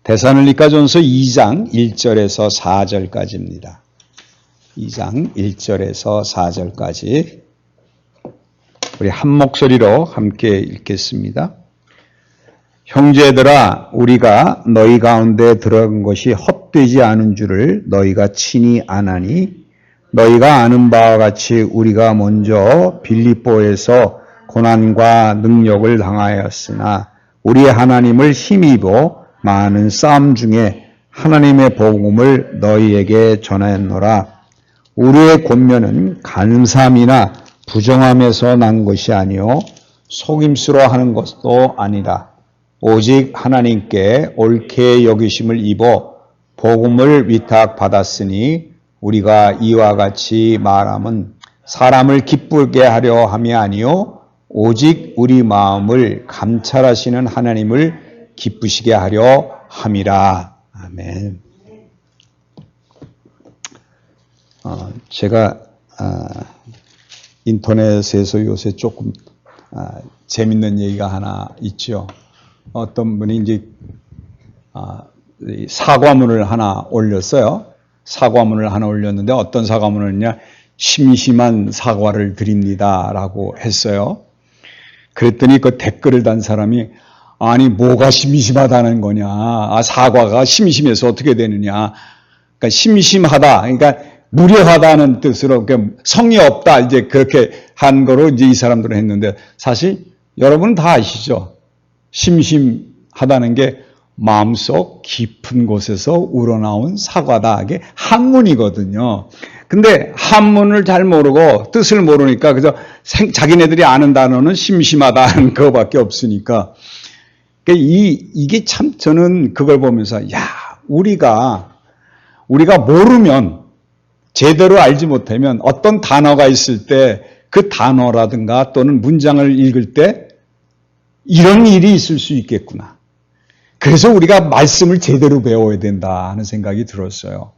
데살로니가전서 2장 1절에서 4절까지입니다. 2장 1절에서 4절까지 우리 한 목소리로 함께 읽겠습니다. 형제들아, 우리가 너희 가운데 들어간 것이 헛되지 않은 줄을 너희가 친히 아나니, 너희가 아는 바와 같이 우리가 먼저 빌립보에서 고난과 능력을 당하였으나 우리 하나님을 힘입어 많은 싸움 중에 하나님의 복음을 너희에게 전하였노라. 우리의 권면은 간사함이나 부정함에서 난 것이 아니요 속임수로 하는 것도 아니라 오직 하나님께 옳게 여기심을 입어 복음을 위탁받았으니, 우리가 이와 같이 말함은 사람을 기쁘게 하려 함이 아니요 오직 우리 마음을 감찰하시는 하나님을 기쁘시게 하려 함이라. 아멘. 제가 인터넷에서 요새 조금 재밌는 얘기가 하나 있죠. 어떤 분이 이제 사과문을 하나 올렸어요. 사과문을 하나 올렸는데 어떤 사과문을냐, 심심한 사과를 드립니다라고 했어요. 그랬더니 그 댓글을 단 사람이, 아니 뭐가 심심하다는 거냐, 사과가 심심해서 어떻게 되느냐, 그러니까 심심하다, 그러니까 무료하다는 뜻으로 성의 없다, 이제 그렇게 한 거로 이제 이 사람들은 했는데, 사실 여러분은 다 아시죠? 심심하다는 게 마음속 깊은 곳에서 우러나온 사과다. 이게 한문이거든요. 근데 한문을 잘 모르고 뜻을 모르니까 그저 자기네들이 아는 단어는 심심하다는 그거밖에 없으니까, 이게 참, 저는 그걸 보면서, 야, 우리가 모르면, 제대로 알지 못하면 어떤 단어가 있을 때 그 단어라든가 또는 문장을 읽을 때 이런 일이 있을 수 있겠구나. 그래서 우리가 말씀을 제대로 배워야 된다 하는 생각이 들었어요.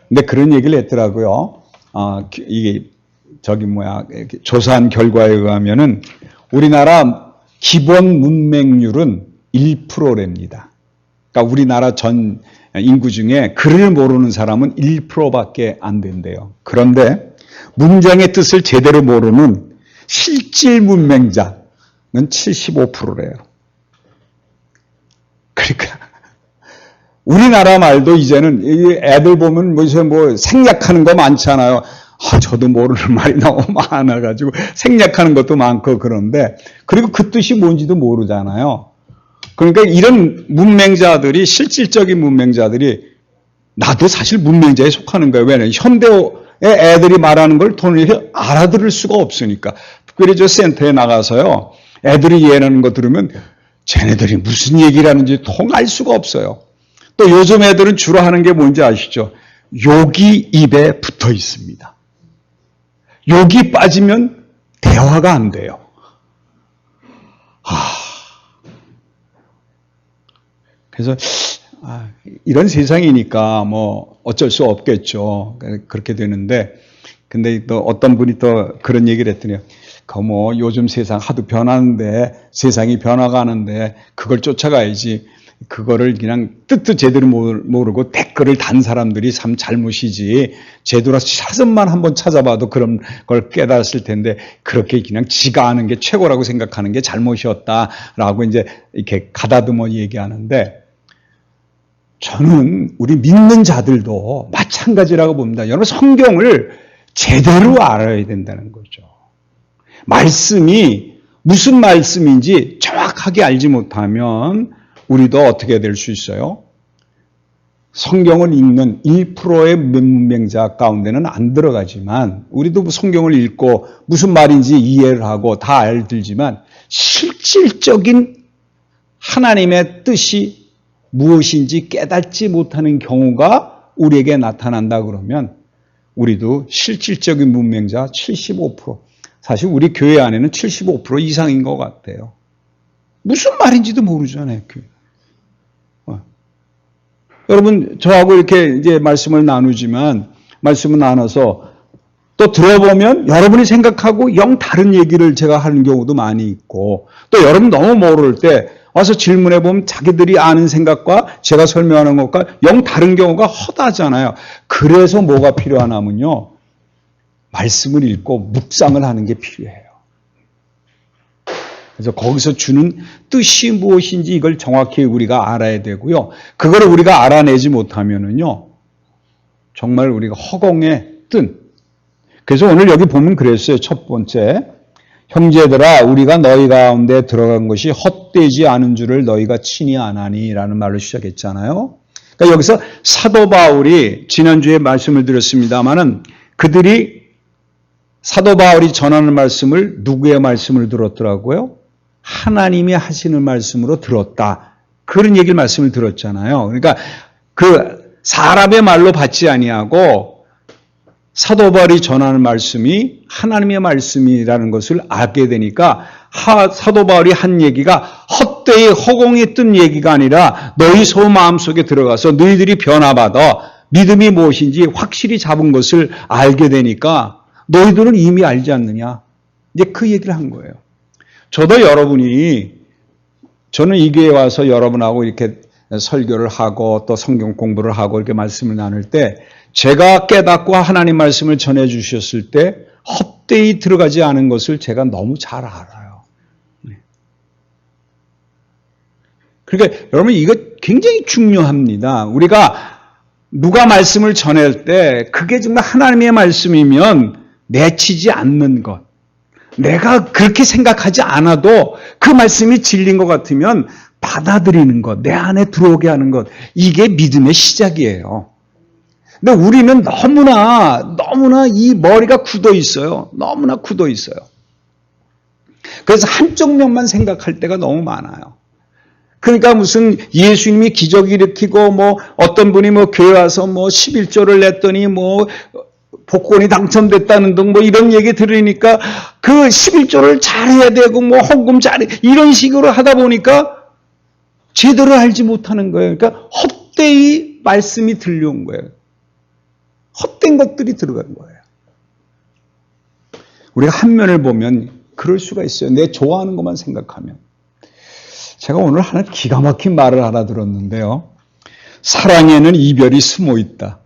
근데 그런 얘기를 했더라고요. 이게 조사한 결과에 의하면은 우리나라 기본 문맹률은 1%랍니다. 그러니까 우리나라 전 인구 중에 글을 모르는 사람은 1%밖에 안 된대요. 그런데 문장의 뜻을 제대로 모르는 실질 문맹자는 75%래요. 그러니까 우리나라 말도 이제는 애들 보면 뭐 생략하는 거 많잖아요. 저도 모르는 말이 너무 많아가지고 생략하는 것도 많고 그런데, 그리고 그 뜻이 뭔지도 모르잖아요. 그러니까 이런 문맹자들이, 실질적인 문맹자들이, 나도 사실 문맹자에 속하는 거예요. 왜냐하면 현대의 애들이 말하는 걸 도저히 알아들을 수가 없으니까. 특별히 저 센터에 나가서요, 애들이 얘기하는 거 들으면 쟤네들이 무슨 얘기를 하는지 통할 수가 없어요. 또 요즘 애들은 주로 하는 게 뭔지 아시죠? 욕이 입에 붙어 있습니다. 욕이 빠지면 대화가 안 돼요. 그래서 이런 세상이니까 뭐 어쩔 수 없겠죠. 그렇게 되는데, 근데 또 어떤 분이 또 그런 얘기를 했더니, 뭐 요즘 세상 하도 변하는데, 세상이 변화가는데 그걸 쫓아가야지, 그거를 그냥 뜻도 제대로 모르고 댓글을 단 사람들이 참 잘못이지, 제대로 사전만 한번 찾아봐도 그런 걸 깨달았을 텐데, 그렇게 그냥 지가 아는 게 최고라고 생각하는 게 잘못이었다라고 이제 이렇게 가다듬어 얘기하는데, 저는 우리 믿는 자들도 마찬가지라고 봅니다. 여러분, 성경을 제대로 알아야 된다는 거죠. 말씀이 무슨 말씀인지 정확하게 알지 못하면 우리도 어떻게 될 수 있어요? 성경을 읽는 1%의 문맹자 가운데는 안 들어가지만, 우리도 성경을 읽고 무슨 말인지 이해를 하고 다 알들지만 실질적인 하나님의 뜻이 무엇인지 깨닫지 못하는 경우가 우리에게 나타난다 그러면, 우리도 실질적인 문맹자 75%, 사실 우리 교회 안에는 75% 이상인 것 같아요. 무슨 말인지도 모르잖아요. 여러분, 저하고 이렇게 이제 말씀을 나누지만, 말씀을 나눠서 또 들어보면 여러분이 생각하고 영 다른 얘기를 제가 하는 경우도 많이 있고, 또 여러분 너무 모를 때 와서 질문해 보면 자기들이 아는 생각과 제가 설명하는 것과 영 다른 경우가 허다하잖아요. 그래서 뭐가 필요하냐면요. 말씀을 읽고 묵상을 하는 게 필요해요. 그래서 거기서 주는 뜻이 무엇인지 이걸 정확히 우리가 알아야 되고요. 그걸 우리가 알아내지 못하면은요. 정말 우리가 허공에 뜬. 그래서 오늘 여기 보면 그랬어요. 첫 번째. 형제들아 우리가 너희 가운데 들어간 것이 헛되지 않은 줄을 너희가 친히 아나니 라는 말로 시작했잖아요. 그러니까 여기서 사도 바울이 지난주에 말씀을 드렸습니다마는 그들이 사도 바울이 전하는 말씀을 누구의 말씀을 들었더라고요? 하나님이 하시는 말씀으로 들었다. 그런 얘기를 말씀을 들었잖아요. 그러니까 그 사람의 말로 받지 아니하고 사도 바울이 전하는 말씀이 하나님의 말씀이라는 것을 알게 되니까 사도 바울이 한 얘기가 헛되이 허공에 뜬 얘기가 아니라 너희 마음속에 들어가서 너희들이 변화받아 믿음이 무엇인지 확실히 잡은 것을 알게 되니까 너희들은 이미 알지 않느냐. 이제 그 얘기를 한 거예요. 저도 저는 이 교회에 와서 여러분하고 이렇게 설교를 하고 또 성경 공부를 하고 이렇게 말씀을 나눌 때 제가 깨닫고 하나님 말씀을 전해 주셨을 때 헛되이 들어가지 않은 것을 제가 너무 잘 알아요. 그러니까 여러분 이거 굉장히 중요합니다. 우리가 누가 말씀을 전할 때 그게 정말 하나님의 말씀이면 내치지 않는 것. 내가 그렇게 생각하지 않아도 그 말씀이 진리인 것 같으면 받아들이는 것, 내 안에 들어오게 하는 것. 이게 믿음의 시작이에요. 근데 우리는 너무나 이 머리가 굳어 있어요. 너무나 굳어 있어요. 그래서 한쪽 면만 생각할 때가 너무 많아요. 그러니까 무슨 예수님이 기적 일으키고 뭐 어떤 분이 뭐 교회 와서 뭐 11조를 냈더니 뭐 복권이 당첨됐다는 등 뭐 이런 얘기 들으니까 그 11조를 잘해야 되고 뭐 헌금 잘해 이런 식으로 하다 보니까 제대로 알지 못하는 거예요. 그러니까 헛되이 말씀이 들려온 거예요. 헛된 것들이 들어간 거예요. 우리가 한 면을 보면 그럴 수가 있어요. 내 좋아하는 것만 생각하면. 제가 오늘 하나 기가 막힌 말을 하나 들었는데요. 사랑에는 이별이 숨어 있다.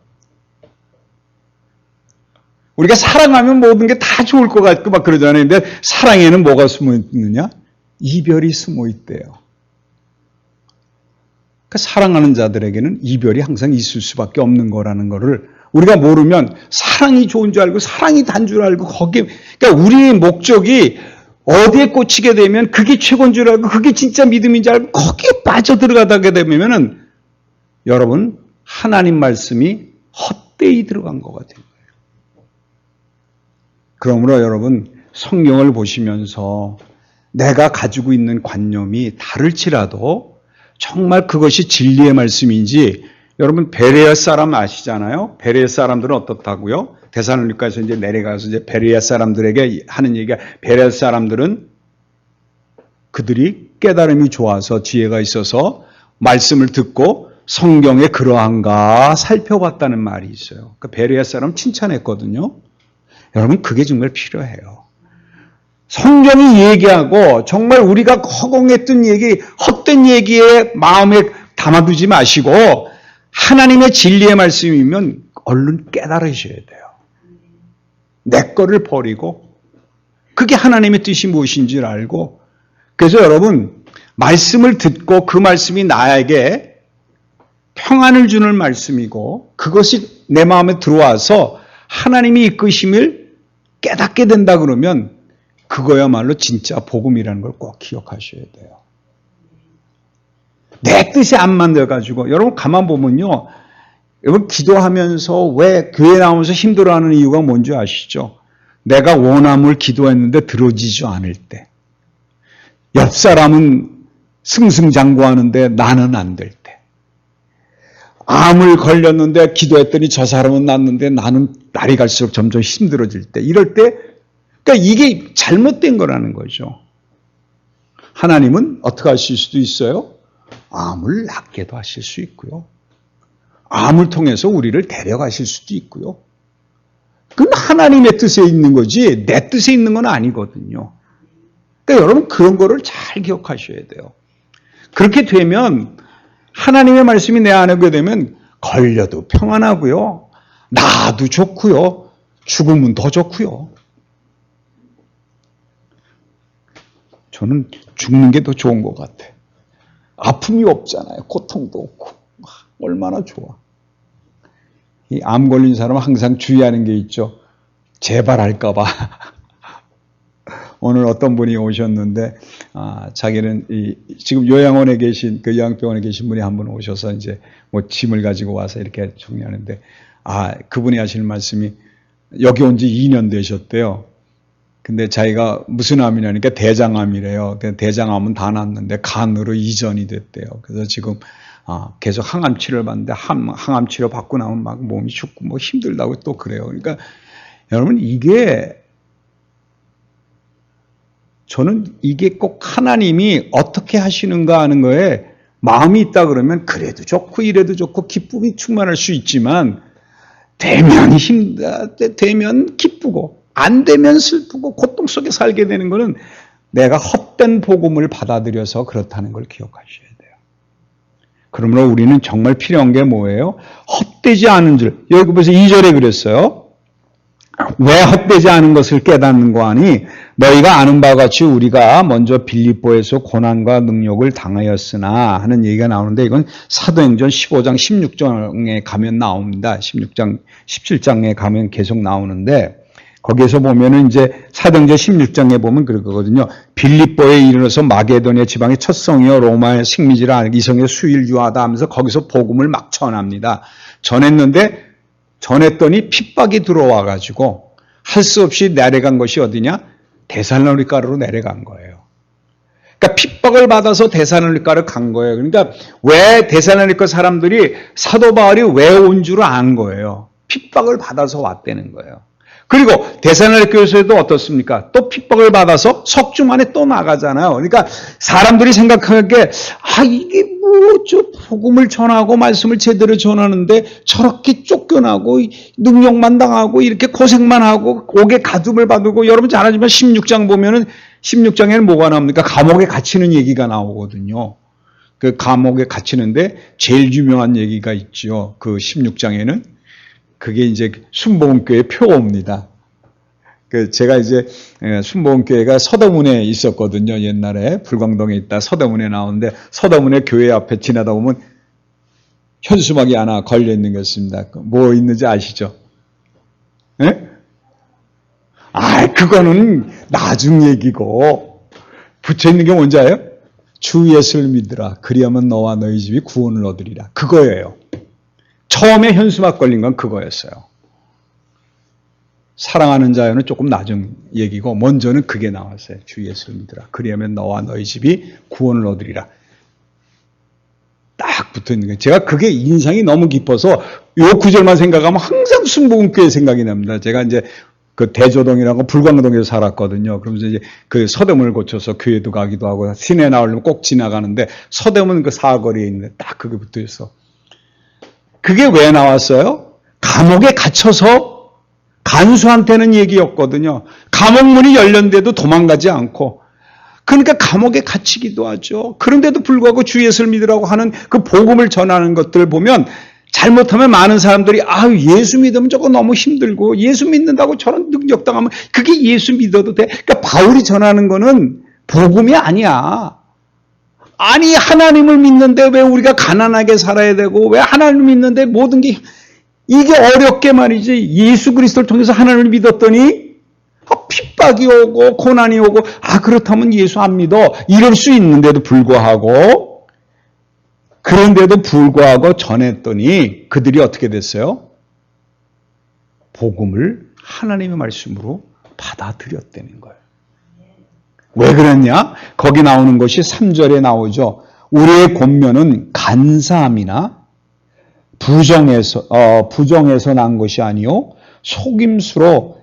우리가 사랑하면 모든 게 다 좋을 것 같고 막 그러잖아요. 근데 사랑에는 뭐가 숨어 있느냐? 이별이 숨어 있대요. 그러니까 사랑하는 자들에게는 이별이 항상 있을 수밖에 없는 거라는 거를 우리가 모르면 사랑이 좋은 줄 알고 사랑이 단 줄 알고 그러니까 우리의 목적이 어디에 꽂히게 되면 그게 최고인 줄 알고 그게 진짜 믿음인 줄 알고 거기에 빠져들어가게 되면은 여러분 하나님 말씀이 헛되이 들어간 것 같아요. 그러므로 여러분 성경을 보시면서 내가 가지고 있는 관념이 다를지라도 정말 그것이 진리의 말씀인지 여러분 베레아 사람 아시잖아요. 베레아 사람들은 어떻다고요? 데살로니가에서 이제 내려가서 이제 베레아 사람들에게 하는 얘기가 베레아 사람들은 그들이 깨달음이 좋아서 지혜가 있어서 말씀을 듣고 성경에 그러한가 살펴봤다는 말이 있어요. 그 베레아 사람 칭찬했거든요. 여러분 그게 정말 필요해요. 성경이 얘기하고 정말 우리가 허공에 뜬 얘기, 헛된 얘기에 마음에 담아두지 마시고 하나님의 진리의 말씀이면 얼른 깨달으셔야 돼요. 내 거를 버리고 그게 하나님의 뜻이 무엇인지를 알고 그래서 여러분 말씀을 듣고 그 말씀이 나에게 평안을 주는 말씀이고 그것이 내 마음에 들어와서 하나님이 이끄심을 깨닫게 된다 그러면 그거야말로 진짜 복음이라는 걸 꼭 기억하셔야 돼요. 내 뜻에 안 만들어가지고 여러분 가만 보면요. 여러분 기도하면서 왜 교회 나오면서 힘들어하는 이유가 뭔지 아시죠? 내가 원함을 기도했는데 들어지지 않을 때. 옆 사람은 승승장구하는데 나는 안 될 때. 암을 걸렸는데 기도했더니 저 사람은 낫는데 나는 날이 갈수록 점점 힘들어질 때. 이럴 때 그러니까 이게 잘못된 거라는 거죠. 하나님은 어떻게 하실 수도 있어요? 암을 낫게도 하실 수 있고요. 암을 통해서 우리를 데려가실 수도 있고요. 그건 하나님의 뜻에 있는 거지 내 뜻에 있는 건 아니거든요. 그러니까 여러분 그런 거를 잘 기억하셔야 돼요. 그렇게 되면 하나님의 말씀이 내 안에 오게 되면 걸려도 평안하고요. 나도 좋고요. 죽으면 더 좋고요. 저는 죽는 게 더 좋은 것 같아. 아픔이 없잖아요. 고통도 없고. 얼마나 좋아. 이 암 걸린 사람은 항상 주의하는 게 있죠. 재발할까봐. 오늘 어떤 분이 오셨는데, 자기는 지금 요양원에 계신, 그 요양병원에 계신 분이 한 분 오셔서 이제 뭐 짐을 가지고 와서 이렇게 정리하는데, 그분이 하시는 말씀이 여기 온 지 2년 되셨대요. 근데 자기가 무슨 암이냐니까 대장암이래요. 대장암은 다 났는데 간으로 이전이 됐대요. 그래서 지금 계속 항암 치료를 받는데 항암 치료 받고 나면 막 몸이 죽고 뭐 힘들다고 또 그래요. 그러니까 여러분 저는 이게 꼭 하나님이 어떻게 하시는가 하는 거에 마음이 있다 그러면 그래도 좋고 이래도 좋고 기쁨이 충만할 수 있지만 되면 되면 기쁘고 안 되면 슬프고 고통 속에 살게 되는 것은 내가 헛된 복음을 받아들여서 그렇다는 걸 기억하셔야 돼요. 그러므로 우리는 정말 필요한 게 뭐예요? 헛되지 않은 줄. 여기 보세요. 2절에 그랬어요. 왜 헛되지 않은 것을 깨닫는고 하니 너희가 아는 바와 같이 우리가 먼저 빌립보에서 고난과 능욕을 당하였으나 하는 얘기가 나오는데 이건 사도행전 15장 16장에 가면 나옵니다. 16장 17장에 가면 계속 나오는데 거기에서 보면은 이제 사도행전 16장에 보면 그러거든요. 빌립보에 이르러서 마게도냐 지방의 첫 성이요 로마의 식민지라 이 성의 수일 유하다 하면서 거기서 복음을 막 전합니다. 전했더니 핍박이 들어와 가지고 할 수 없이 내려간 것이 어디냐? 데살로니가로 내려간 거예요. 그러니까 핍박을 받아서 데살로니가를 간 거예요. 그러니까 왜 데살로니가 사람들이 사도 바울이 왜 온 줄 안 거예요. 핍박을 받아서 왔다는 거예요. 그리고 데살로니가에서도 어떻습니까? 또 핍박을 받아서 석 주 만에 또 나가잖아요. 그러니까 사람들이 생각하기에 이게 저 복음을 전하고 말씀을 제대로 전하는데 저렇게 쫓겨나고 능력만 당하고 이렇게 고생만 하고 옥에 가둠을 받고 여러분 잘 알지만 16장 보면은 16장에는 뭐가 나옵니까? 감옥에 갇히는 얘기가 나오거든요. 그 감옥에 갇히는데 제일 유명한 얘기가 있죠. 그 16장에는 그게 이제 순복음교회 표어입니다. 제가 이제 순복음교회가 서대문에 있었거든요. 옛날에 불광동에 있다 서대문에 나오는데 서대문에 교회 앞에 지나다 보면 현수막이 하나 걸려 있는 게 있습니다. 뭐 있는지 아시죠? 예? 그거는 나중 얘기고 붙여 있는 게 뭔지 알아요? 주 예수를 믿으라. 그리하면 너와 너희 집이 구원을 얻으리라. 그거예요. 처음에 현수막 걸린 건 그거였어요. 사랑하는 자여는 조금 나중 얘기고 먼저는 그게 나왔어요. 주 예수를 믿으라. 그리하면 너와 너희 집이 구원을 얻으리라. 딱 붙어있는 거예요. 제가 그게 인상이 너무 깊어서 요 구절만 생각하면 항상 순복음교회 생각이 납니다. 제가 이제 그 대조동이라고 불광동에서 살았거든요. 그러면서 이제 그 서대문을 거쳐서 교회도 가기도 하고 시내 나오려면 꼭 지나가는데 서대문 그 사거리에 있는데 딱 그게 붙어있어. 그게 왜 나왔어요? 감옥에 갇혀서 간수한테는 얘기였거든요. 감옥 문이 열렸는데도 도망가지 않고 그러니까 감옥에 갇히기도 하죠. 그런데도 불구하고 주 예수를 믿으라고 하는 그 복음을 전하는 것들을 보면 잘못하면 많은 사람들이 예수 믿으면 저거 너무 힘들고 예수 믿는다고 저런 능력 당하면 그게 예수 믿어도 돼. 그러니까 바울이 전하는 거는 복음이 아니야. 아니 하나님을 믿는데 왜 우리가 가난하게 살아야 되고 왜 하나님을 믿는데 모든 게 이게 어렵게 말이지 예수 그리스도를 통해서 하나님을 믿었더니 핍박이 오고 고난이 오고 그렇다면 예수 안 믿어 이럴 수 있는데도 불구하고 그런데도 불구하고 전했더니 그들이 어떻게 됐어요? 복음을 하나님의 말씀으로 받아들였다는 거예요. 왜 그랬냐? 거기 나오는 것이 3절에 나오죠. 우리의 권면은 간사함이나 부정에서 난 것이 아니요 속임수로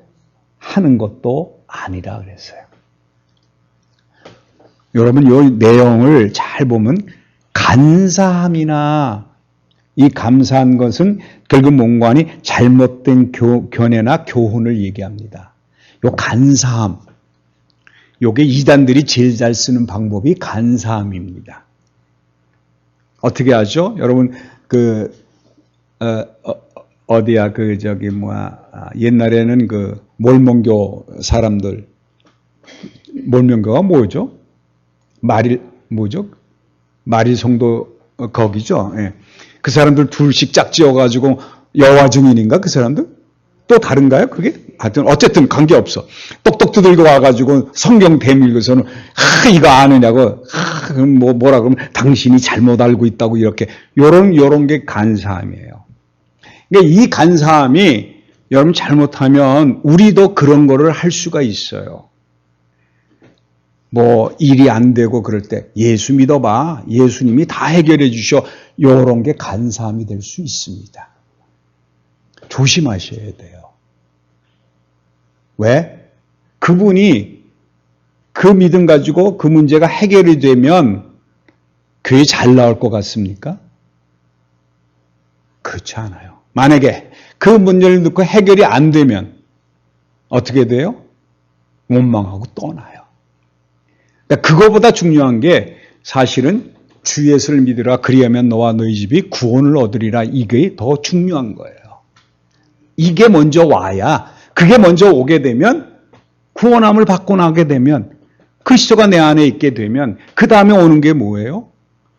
하는 것도 아니라 그랬어요. 여러분 이 내용을 잘 보면 간사함이나 이 감사한 것은 결국 뭔가니 잘못된 견해나 교훈을 얘기합니다. 이 간사함, 요게 이단들이 제일 잘 쓰는 방법이 간사함입니다. 어떻게 하죠? 여러분, 어디야, 옛날에는 몰몬교 사람들, 몰몬교가 뭐죠? 마릴 성도 거기죠. 예. 그 사람들 둘씩 짝지어가지고 여호와 증인인가 그 사람들? 또 다른가요? 그게? 하여튼 어쨌든 관계없어. 똑똑 두들겨 와가지고 성경 대밀고서는 이거 아느냐고 그럼 뭐라 그러면 당신이 잘못 알고 있다고 이렇게 요런 게 간사함이에요. 그러니까 이 간사함이 여러분 잘못하면 우리도 그런 거를 할 수가 있어요. 일이 안 되고 그럴 때 예수 믿어봐. 예수님이 다 해결해 주셔. 요런 게 간사함이 될 수 있습니다. 조심하셔야 돼요. 왜? 그분이 그 믿음 가지고 그 문제가 해결이 되면 교회 잘 나올 것 같습니까? 그렇지 않아요. 만약에 그 문제를 듣고 해결이 안 되면 어떻게 돼요? 원망하고 떠나요. 그러니까 그거보다 중요한 게 사실은 주 예수를 믿으라 그리하면 너와 너희 집이 구원을 얻으리라 이게 더 중요한 거예요. 이게 먼저 와야 그게 먼저 오게 되면 구원함을 받고 나게 되면 그리스도가 내 안에 있게 되면 그 다음에 오는 게 뭐예요?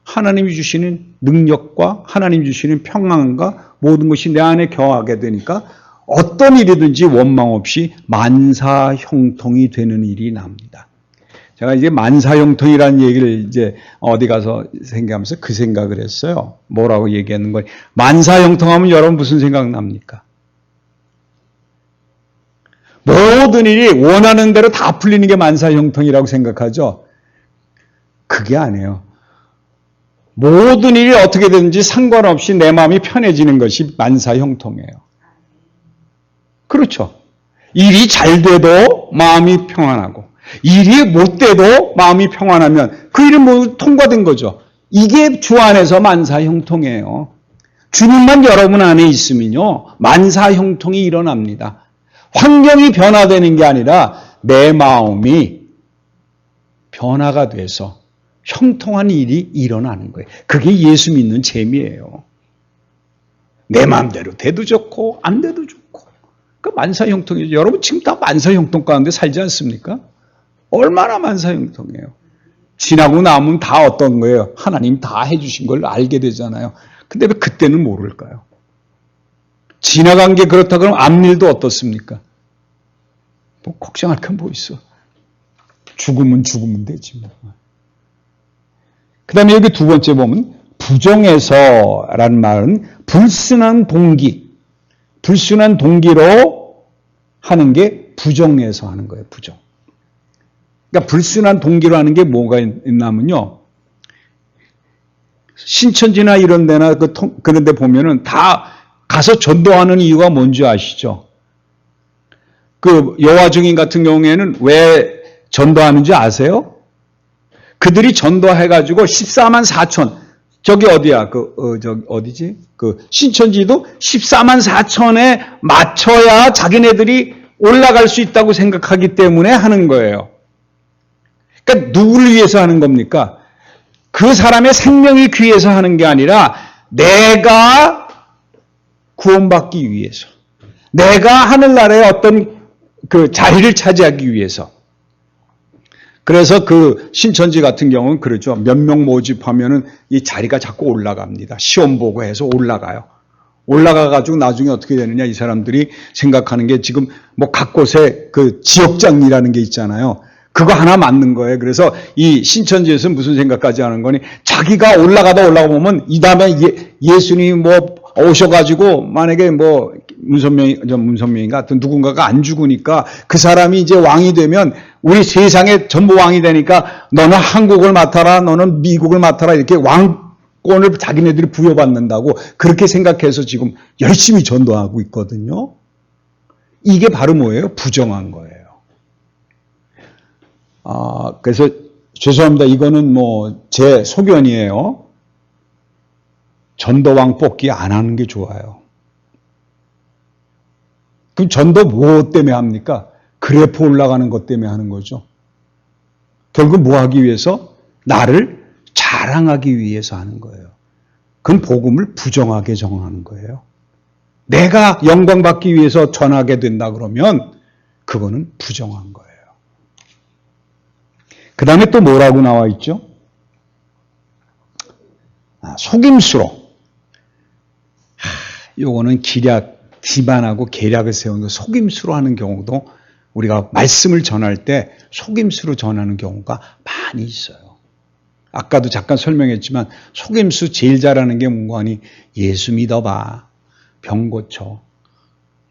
하나님이 주시는 능력과 하나님 주시는 평안과 모든 것이 내 안에 겨하게 되니까 어떤 일이든지 원망 없이 만사형통이 되는 일이 납니다. 제가 이제 만사형통이라는 얘기를 이제 어디 가서 생각하면서 그 생각을 했어요. 뭐라고 얘기하는 거예요? 만사형통하면 여러분 무슨 생각 납니까? 모든 일이 원하는 대로 다 풀리는 게 만사형통이라고 생각하죠? 그게 아니에요. 모든 일이 어떻게 되든지 상관없이 내 마음이 편해지는 것이 만사형통이에요. 그렇죠. 일이 잘 돼도 마음이 평안하고 일이 못 돼도 마음이 평안하면 그 일은 뭐 통과된 거죠. 이게 주 안에서 만사형통이에요. 주님만 여러분 안에 있으면요. 만사형통이 일어납니다. 환경이 변화되는 게 아니라 내 마음이 변화가 돼서 형통한 일이 일어나는 거예요. 그게 예수 믿는 재미예요. 내 마음대로 돼도 좋고 안 돼도 좋고. 그 만사형통이죠. 여러분 지금 다 만사형통 가운데 살지 않습니까? 얼마나 만사형통이에요. 지나고 나면 다 어떤 거예요? 하나님 다 해주신 걸 알게 되잖아요. 근데 왜 그때는 모를까요? 지나간 게 그렇다 그러면 앞일도 어떻습니까? 뭐 걱정할 건 뭐 있어. 죽으면 되지 뭐. 그 다음에 여기 두 번째 보면 부정에서라는 말은 불순한 동기로 하는 게 부정에서 하는 거예요. 부정. 그러니까 불순한 동기로 하는 게 뭐가 있냐면요. 신천지나 이런 데나 그런 데 보면은 다 가서 전도하는 이유가 뭔지 아시죠? 그 여호와 증인 같은 경우에는 왜 전도하는지 아세요? 그들이 전도해가지고 14만 4천, 저기 어디야? 어디지? 신천지도 14만 4천에 맞춰야 자기네들이 올라갈 수 있다고 생각하기 때문에 하는 거예요. 그러니까 누구를 위해서 하는 겁니까? 그 사람의 생명이 귀해서 하는 게 아니라 내가 구원받기 위해서. 내가 하늘나라의 어떤 그 자리를 차지하기 위해서. 그래서 그 신천지 같은 경우는 그렇죠. 몇 명 모집하면은 이 자리가 자꾸 올라갑니다. 시험 보고 해서 올라가요. 올라가가지고 나중에 어떻게 되느냐, 이 사람들이 생각하는 게 지금 뭐 각 곳에 그 지역장이라는 게 있잖아요. 그거 하나 맞는 거예요. 그래서 이 신천지에서는 무슨 생각까지 하는 거니? 자기가 올라가 보면 이 다음에 예수님이 뭐 오셔가지고 만약에 뭐 문선명인가 하여튼 누군가가 안 죽으니까 그 사람이 이제 왕이 되면 우리 세상에 전부 왕이 되니까 너는 한국을 맡아라, 너는 미국을 맡아라 이렇게 왕권을 자기네들이 부여받는다고 그렇게 생각해서 지금 열심히 전도하고 있거든요. 이게 바로 뭐예요? 부정한 거예요. 그래서 죄송합니다. 이거는 뭐 제 소견이에요. 전도왕 뽑기 안 하는 게 좋아요. 그럼 전도 뭐 때문에 합니까? 그래프 올라가는 것 때문에 하는 거죠. 결국 뭐 하기 위해서? 나를 자랑하기 위해서 하는 거예요. 그건 복음을 부정하게 정하는 거예요. 내가 영광 받기 위해서 전하게 된다 그러면 그거는 부정한 거예요. 그 다음에 또 뭐라고 나와 있죠? 속임수로. 요거는 기반하고 계략을 세우는 거, 속임수로 하는 경우도 우리가 말씀을 전할 때 속임수로 전하는 경우가 많이 있어요. 아까도 잠깐 설명했지만 속임수 제일 잘하는 게 뭔가 하니 예수 믿어봐, 병 고쳐.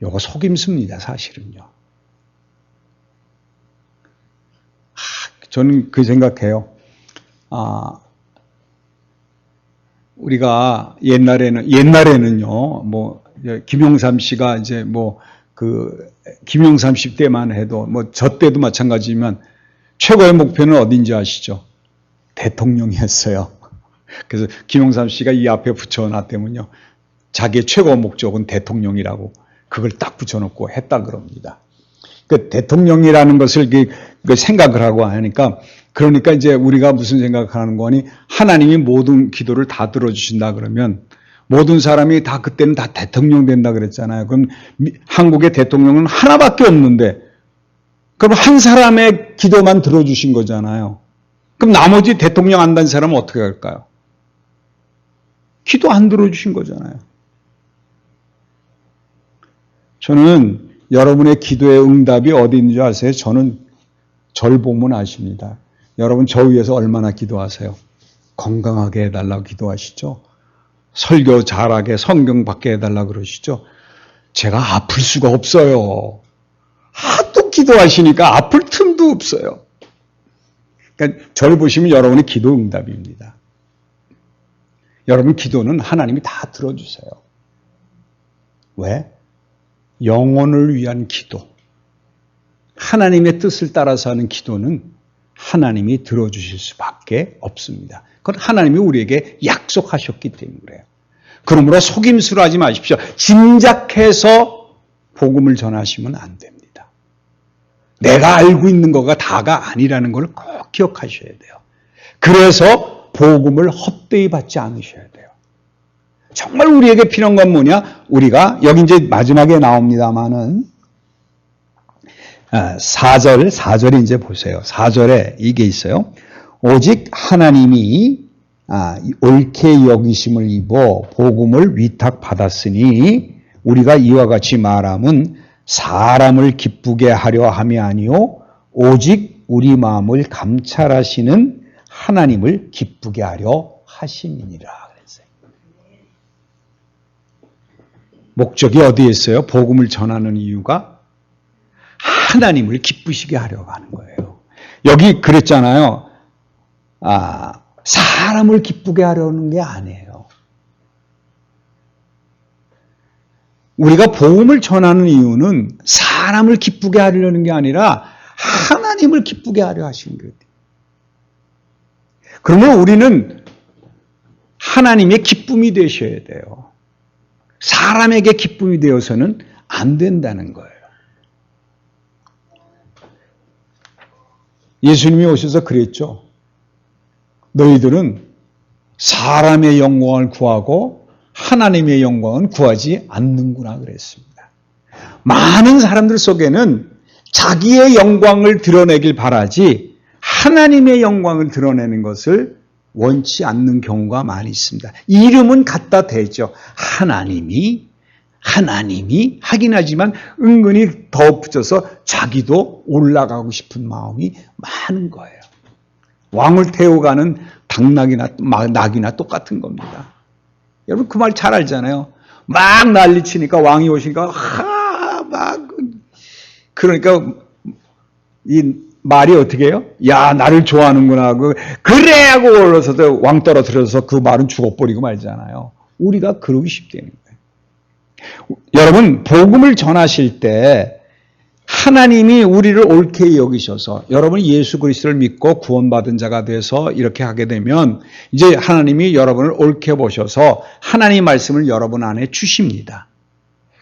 요거 속임수입니다, 사실은요. 저는 그 생각해요. 우리가 옛날에는요, 김용삼 씨가 이제 김용삼 씨 때만 해도, 저 때도 마찬가지지만, 최고의 목표는 어딘지 아시죠? 대통령이었어요. 그래서 김용삼 씨가 이 앞에 붙여놨다면요, 자기의 최고 목적은 대통령이라고 그걸 딱 붙여놓고 했다 그럽니다. 그 대통령이라는 것을 생각을 하고 하니까, 그러니까 이제 우리가 무슨 생각하는 거니, 하나님이 모든 기도를 다 들어주신다 그러면 모든 사람이 다 그때는 다 대통령 된다 그랬잖아요. 그럼 한국의 대통령은 하나밖에 없는데, 그럼 한 사람의 기도만 들어주신 거잖아요. 그럼 나머지 대통령 안 된 사람은 어떻게 할까요? 기도 안 들어주신 거잖아요. 저는 여러분의 기도의 응답이 어디 있는 줄 아세요? 저는 절 보면 아십니다. 여러분 저 위해서 얼마나 기도하세요? 건강하게 해달라고 기도하시죠? 설교 잘하게 성경 받게 해달라고 그러시죠? 제가 아플 수가 없어요. 하도 기도하시니까 아플 틈도 없어요. 그러니까 절 보시면 여러분의 기도 응답입니다. 여러분 기도는 하나님이 다 들어주세요. 왜? 영혼을 위한 기도. 하나님의 뜻을 따라서 하는 기도는 하나님이 들어주실 수밖에 없습니다. 그건 하나님이 우리에게 약속하셨기 때문에 그래요. 그러므로 속임수로 하지 마십시오. 짐작해서 복음을 전하시면 안 됩니다. 내가 알고 있는 거가 다가 아니라는 걸 꼭 기억하셔야 돼요. 그래서 복음을 헛되이 받지 않으셔야 돼요. 정말 우리에게 필요한 건 뭐냐? 우리가 여기 이제 마지막에 나옵니다만은 4절에 이제 보세요. 4절에 이게 있어요. 오직 하나님이 옳게 여기심을 입어 복음을 위탁받았으니 우리가 이와 같이 말함은 사람을 기쁘게 하려 함이 아니요 오직 우리 마음을 감찰하시는 하나님을 기쁘게 하려 하심이니라 그랬어요. 목적이 어디에 있어요? 복음을 전하는 이유가 하나님을 기쁘시게 하려고 하는 거예요. 여기 그랬잖아요. 사람을 기쁘게 하려는 게 아니에요. 우리가 복음을 전하는 이유는 사람을 기쁘게 하려는 게 아니라 하나님을 기쁘게 하려 하신 거예요. 그러면 우리는 하나님의 기쁨이 되셔야 돼요. 사람에게 기쁨이 되어서는 안 된다는 거예요. 예수님이 오셔서 그랬죠. 너희들은 사람의 영광을 구하고 하나님의 영광은 구하지 않는구나 그랬습니다. 많은 사람들 속에는 자기의 영광을 드러내길 바라지 하나님의 영광을 드러내는 것을 원치 않는 경우가 많이 있습니다. 이름은 갖다 대죠. 하나님이 하긴 하지만 은근히 더 붙여서 자기도 올라가고 싶은 마음이 많은 거예요. 왕을 태워가는 낙이나 똑같은 겁니다. 여러분 그 말 잘 알잖아요. 막 난리치니까 왕이 오시니까 그러니까 이 말이 어떻게 해요? 야 나를 좋아하는구나 그래 하고 올라서도 왕 떨어뜨려서 그 말은 죽어버리고 말잖아요. 우리가 그러기 쉽다는 거예요. 여러분 복음을 전하실 때 하나님이 우리를 옳게 여기셔서 여러분이 예수 그리스도를 믿고 구원받은 자가 돼서 이렇게 하게 되면 이제 하나님이 여러분을 옳게 보셔서 하나님의 말씀을 여러분 안에 주십니다.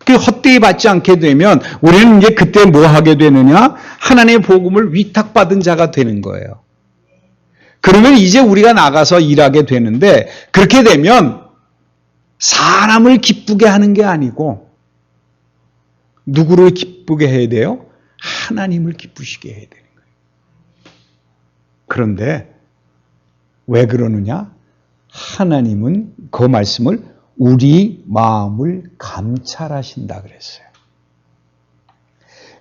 그 헛되이 받지 않게 되면 우리는 이제 그때 뭐 하게 되느냐? 하나님의 복음을 위탁받은 자가 되는 거예요. 그러면 이제 우리가 나가서 일하게 되는데 그렇게 되면 사람을 기쁘게 하는 게 아니고 누구를 기쁘게 해야 돼요? 하나님을 기쁘시게 해야 되는 거예요. 그런데 왜 그러느냐? 하나님은 그 말씀을 우리 마음을 감찰하신다 그랬어요.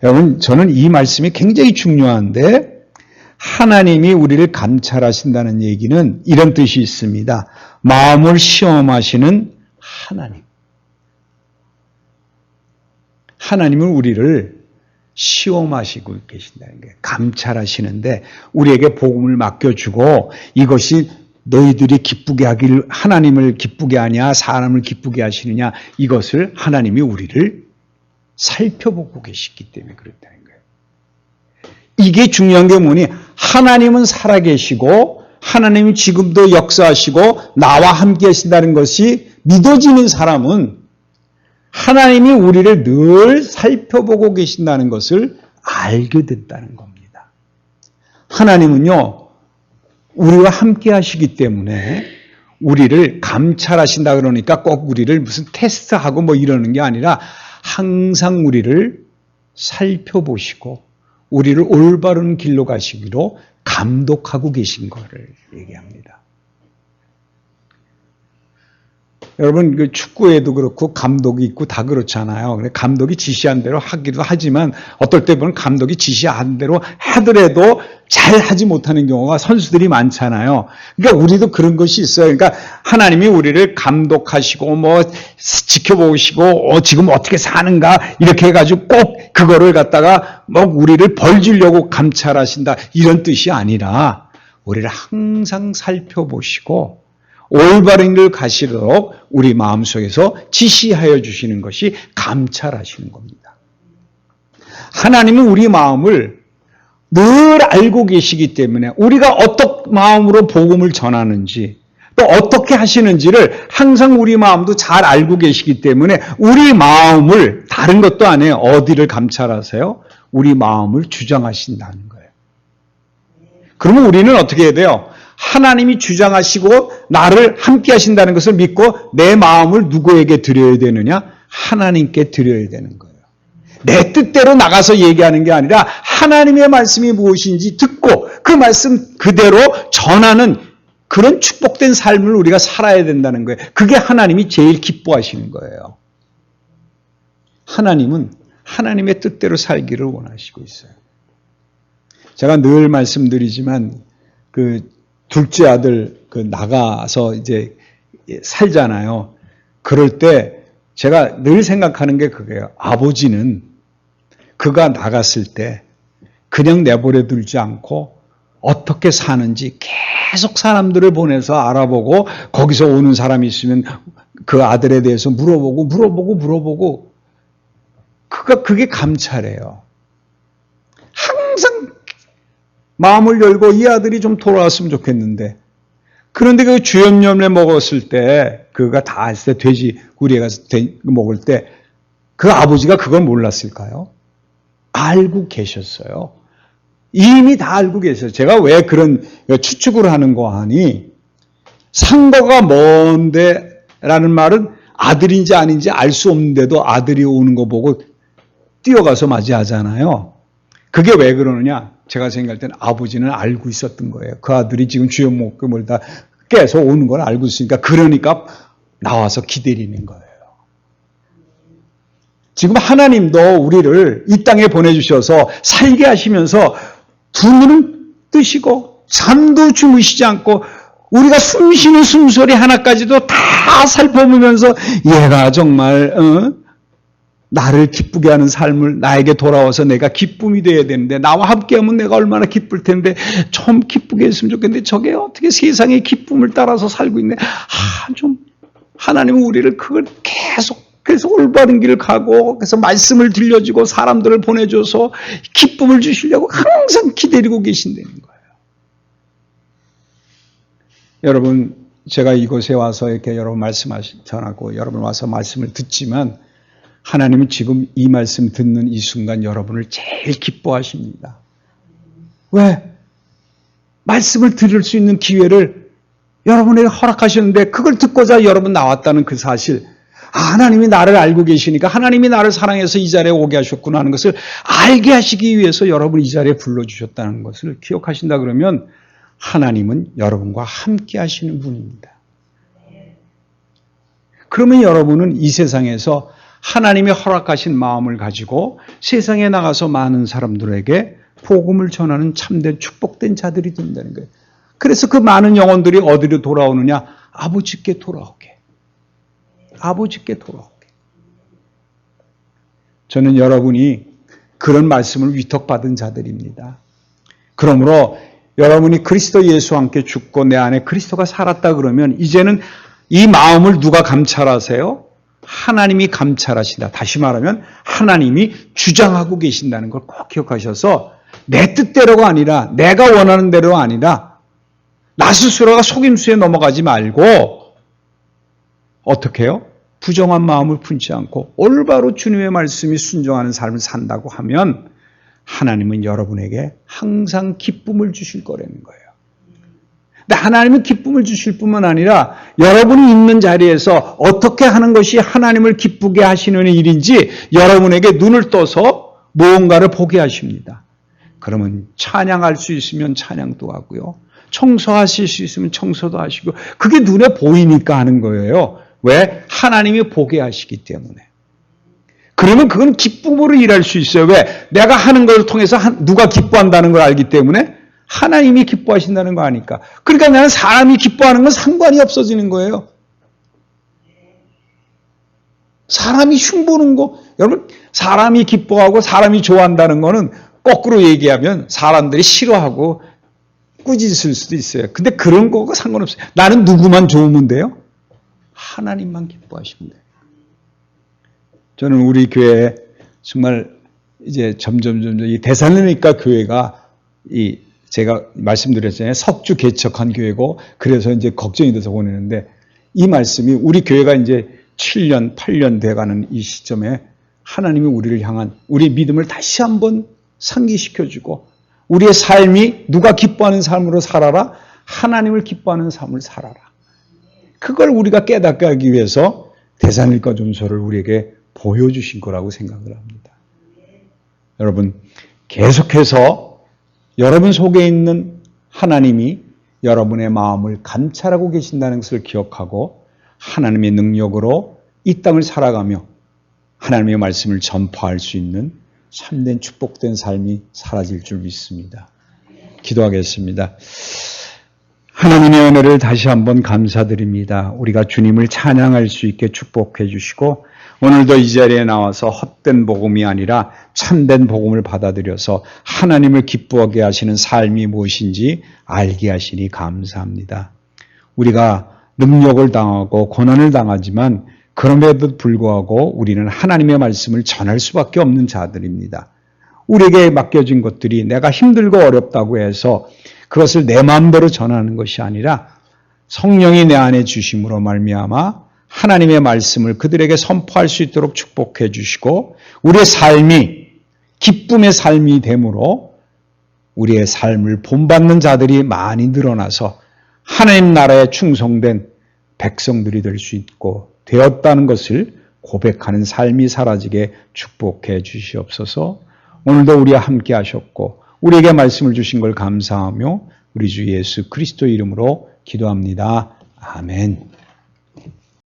여러분, 저는 이 말씀이 굉장히 중요한데 하나님이 우리를 감찰하신다는 얘기는 이런 뜻이 있습니다. 마음을 시험하시는 하나님. 하나님은 우리를 시험하시고 계신다는 거예요. 감찰하시는데 우리에게 복음을 맡겨주고 이것이 너희들이 기쁘게 하기를 하나님을 기쁘게 하냐 사람을 기쁘게 하시느냐 이것을 하나님이 우리를 살펴보고 계시기 때문에 그렇다는 거예요. 이게 중요한 게 뭐니? 하나님은 살아계시고 하나님이 지금도 역사하시고 나와 함께 하신다는 것이 믿어지는 사람은 하나님이 우리를 늘 살펴보고 계신다는 것을 알게 됐다는 겁니다. 하나님은요, 우리와 함께 하시기 때문에 우리를 감찰하신다 그러니까 꼭 우리를 무슨 테스트하고 뭐 이러는 게 아니라 항상 우리를 살펴보시고 우리를 올바른 길로 가시기로 감독하고 계신 것을 얘기합니다. 여러분, 그 축구에도 그렇고 감독이 있고 다 그렇잖아요. 감독이 지시한 대로 하기도 하지만 어떨 때 보면 감독이 지시한 대로 하더라도 잘 하지 못하는 경우가 선수들이 많잖아요. 그러니까 우리도 그런 것이 있어요. 그러니까 하나님이 우리를 감독하시고 뭐 지켜보시고 지금 어떻게 사는가 이렇게 해가지고 꼭 그거를 갖다가 뭐 우리를 벌주려고 감찰하신다 이런 뜻이 아니라 우리를 항상 살펴보시고 올바른 길 가시도록 우리 마음속에서 지시하여 주시는 것이 감찰하시는 겁니다. 하나님은 우리 마음을 늘 알고 계시기 때문에 우리가 어떤 마음으로 복음을 전하는지 또 어떻게 하시는지를 항상 우리 마음도 잘 알고 계시기 때문에 우리 마음을 다른 것도 아니에요. 어디를 감찰하세요? 우리 마음을 주장하신다는 거예요. 그러면 우리는 어떻게 해야 돼요? 하나님이 주장하시고 나를 함께 하신다는 것을 믿고 내 마음을 누구에게 드려야 되느냐? 하나님께 드려야 되는 거예요. 내 뜻대로 나가서 얘기하는 게 아니라 하나님의 말씀이 무엇인지 듣고 그 말씀 그대로 전하는 그런 축복된 삶을 우리가 살아야 된다는 거예요. 그게 하나님이 제일 기뻐하시는 거예요. 하나님은 하나님의 뜻대로 살기를 원하시고 있어요. 제가 늘 말씀드리지만 그 둘째 아들 나가서 이제 살잖아요. 그럴 때 제가 늘 생각하는 게 그거예요. 아버지는 그가 나갔을 때 그냥 내버려 두지 않고 어떻게 사는지 계속 사람들을 보내서 알아보고 거기서 오는 사람이 있으면 그 아들에 대해서 물어보고 그게 감찰이에요. 항상 마음을 열고 이 아들이 좀 돌아왔으면 좋겠는데 그런데 그 주염염에 먹었을 때 그가 다 했을 때 돼지 우리에 가서 먹을 때 그 아버지가 그걸 몰랐을까요? 알고 계셨어요. 이미 다 알고 계셨어요. 제가 왜 그런 추측을 하는 거 하니 상거가 먼데 라는 말은 아들인지 아닌지 알 수 없는데도 아들이 오는 거 보고 뛰어가서 맞이하잖아요. 그게 왜 그러느냐? 제가 생각할 때는 아버지는 알고 있었던 거예요. 그 아들이 지금 주염목금을 다 깨서 오는 걸 알고 있으니까 그러니까 나와서 기다리는 거예요. 지금 하나님도 우리를 이 땅에 보내주셔서 살게 하시면서 두 눈은 뜨시고 잠도 주무시지 않고 우리가 숨쉬는 숨소리 하나까지도 다 살펴보면서 얘가 정말 나를 기쁘게 하는 삶을 나에게 돌아와서 내가 기쁨이 되어야 되는데 나와 함께하면 내가 얼마나 기쁠 텐데 좀 기쁘게 했으면 좋겠는데 저게 어떻게 세상의 기쁨을 따라서 살고 있네. 좀 하나님은 우리를 그걸 그래서 올바른 길을 가고 그래서 말씀을 들려주고 사람들을 보내줘서 기쁨을 주시려고 항상 기다리고 계신다는 거예요. 여러분 제가 이곳에 와서 이렇게 여러분 전하고 여러분 와서 말씀을 듣지만 하나님은 지금 이 말씀 듣는 이 순간 여러분을 제일 기뻐하십니다. 왜? 말씀을 들을 수 있는 기회를 여러분에게 허락하셨는데 그걸 듣고자 여러분 나왔다는 그 사실, 하나님이 나를 알고 계시니까 하나님이 나를 사랑해서 이 자리에 오게 하셨구나 하는 것을 알게 하시기 위해서 여러분을 이 자리에 불러주셨다는 것을 기억하신다 그러면 하나님은 여러분과 함께 하시는 분입니다. 그러면 여러분은 이 세상에서 하나님이 허락하신 마음을 가지고 세상에 나가서 많은 사람들에게 복음을 전하는 참된 축복된 자들이 된다는 거예요. 그래서 그 많은 영혼들이 어디로 돌아오느냐? 아버지께 돌아오게. 아버지께 돌아오게. 저는 여러분이 그런 말씀을 위탁받은 자들입니다. 그러므로 여러분이 그리스도 예수와 함께 죽고 내 안에 그리스도가 살았다 그러면 이제는 이 마음을 누가 감찰하세요? 하나님이 감찰하신다. 다시 말하면 하나님이 주장하고 계신다는 걸 꼭 기억하셔서 내 뜻대로가 아니라 내가 원하는 대로가 아니라 나 스스로가 속임수에 넘어가지 말고 어떻게 해요? 부정한 마음을 품지 않고 올바로 주님의 말씀이 순종하는 삶을 산다고 하면 하나님은 여러분에게 항상 기쁨을 주실 거라는 거예요. 근데 하나님은 기쁨을 주실 뿐만 아니라 여러분이 있는 자리에서 어떻게 하는 것이 하나님을 기쁘게 하시는 일인지 여러분에게 눈을 떠서 무언가를 보게 하십니다. 그러면 찬양할 수 있으면 찬양도 하고요. 청소하실 수 있으면 청소도 하시고 그게 눈에 보이니까 하는 거예요. 왜? 하나님이 보게 하시기 때문에. 그러면 그건 기쁨으로 일할 수 있어요. 왜? 내가 하는 것을 통해서 누가 기뻐한다는 걸 알기 때문에 하나님이 기뻐하신다는 거 아니까. 그러니까 나는 사람이 기뻐하는 건 상관이 없어지는 거예요. 사람이 흉보는 거, 여러분, 사람이 기뻐하고 사람이 좋아한다는 거는 거꾸로 얘기하면 사람들이 싫어하고 꾸짖을 수도 있어요. 근데 그런 거가 상관없어요. 나는 누구만 좋으면 돼요? 하나님만 기뻐하시면 돼요. 저는 우리 교회에 정말 이제 점점 이 대살로니가 교회가 제가 말씀드렸잖아요. 석주 개척한 교회고 그래서 이제 걱정이 돼서 보내는데 이 말씀이 우리 교회가 이제 7년, 8년 돼가는 이 시점에 하나님이 우리를 향한 우리의 믿음을 다시 한번 상기시켜주고 우리의 삶이 누가 기뻐하는 삶으로 살아라. 하나님을 기뻐하는 삶을 살아라. 그걸 우리가 깨닫게 하기 위해서 데살로니가 전서를 우리에게 보여주신 거라고 생각을 합니다. 여러분 계속해서 여러분 속에 있는 하나님이 여러분의 마음을 감찰하고 계신다는 것을 기억하고 하나님의 능력으로 이 땅을 살아가며 하나님의 말씀을 전파할 수 있는 참된 축복된 삶이 사라질 줄 믿습니다. 기도하겠습니다. 하나님의 은혜를 다시 한번 감사드립니다. 우리가 주님을 찬양할 수 있게 축복해 주시고 오늘도 이 자리에 나와서 헛된 복음이 아니라 참된 복음을 받아들여서 하나님을 기뻐하게 하시는 삶이 무엇인지 알게 하시니 감사합니다. 우리가 능력을 당하고 고난을 당하지만 그럼에도 불구하고 우리는 하나님의 말씀을 전할 수밖에 없는 자들입니다. 우리에게 맡겨진 것들이 내가 힘들고 어렵다고 해서 그것을 내 마음대로 전하는 것이 아니라 성령이 내 안에 주심으로 말미암아 하나님의 말씀을 그들에게 선포할 수 있도록 축복해 주시고 우리의 삶이 기쁨의 삶이 되므로 우리의 삶을 본받는 자들이 많이 늘어나서 하나님 나라에 충성된 백성들이 될 수 있고 되었다는 것을 고백하는 삶이 사라지게 축복해 주시옵소서. 오늘도 우리와 함께 하셨고 우리에게 말씀을 주신 걸 감사하며 우리 주 예수 그리스도 이름으로 기도합니다. 아멘.